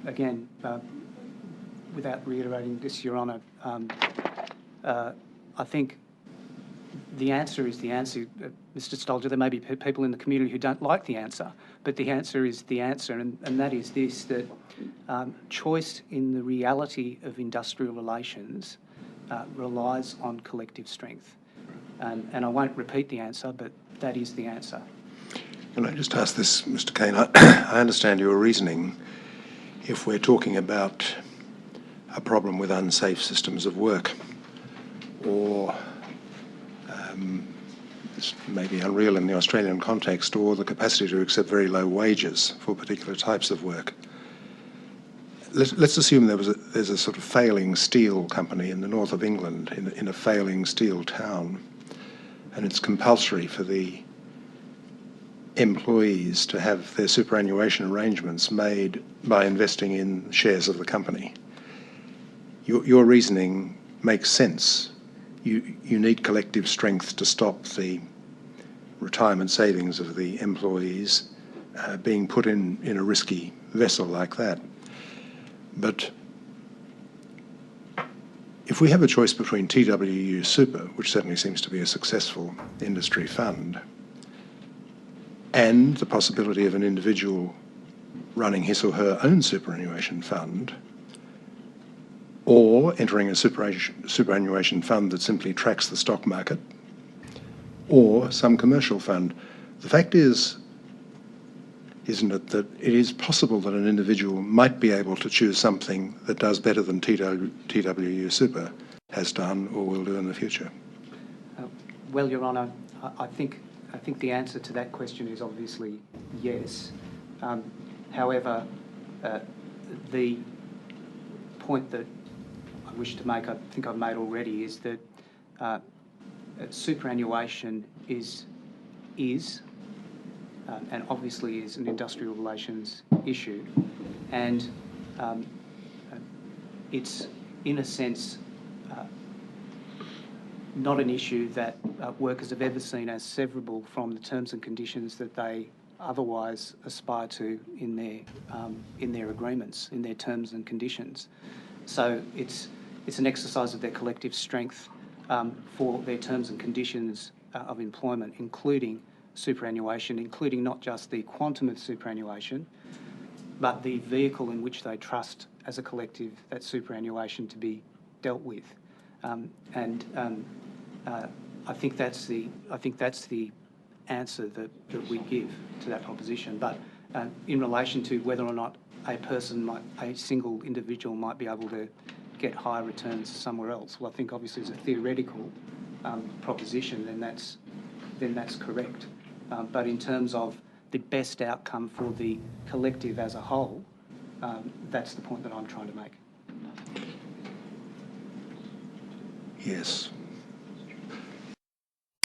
again, without reiterating this, Your Honour, I think the answer is the answer. Mr Stolzer, there may be people in the community who don't like the answer, but the answer is the answer, and that is this, that choice in the reality of industrial relations relies on collective strength. And I won't repeat the answer, but that is the answer. Can I just ask this, Mr Kane? I understand your reasoning. If we're talking about a problem with unsafe systems of work, or this may be unreal in the Australian context, or the capacity to accept very low wages for particular types of work. Let's assume there's a sort of failing steel company in the north of England, in a failing steel town, and it's compulsory for the employees to have their superannuation arrangements made by investing in shares of the company. Your reasoning makes sense. You need collective strength to stop the retirement savings of the employees being put in a risky vessel like that. But if we have a choice between TWU Super, which certainly seems to be a successful industry fund, and the possibility of an individual running his or her own superannuation fund, or entering a superannuation fund that simply tracks the stock market, or some commercial fund. The fact is, isn't it, that it is possible that an individual might be able to choose something that does better than TWU Super has done or will do in the future? Well, Your Honour, I think the answer to that question is obviously yes. However, the point that I wish to make, I think I've made already, is that superannuation is and obviously is an industrial relations issue, and it's in a sense not an issue that workers have ever seen as severable from the terms and conditions that they otherwise aspire to in their agreements, in their terms and conditions. So it's an exercise of their collective strength for their terms and conditions of employment, including superannuation, including not just the quantum of superannuation, but the vehicle in which they trust as a collective that superannuation to be dealt with. I think that's the answer that we give to that proposition. But in relation to whether or not a single individual might be able to get higher returns somewhere else, well, I think obviously as a theoretical proposition, then that's correct. But in terms of the best outcome for the collective as a whole, that's the point that I'm trying to make. Yes.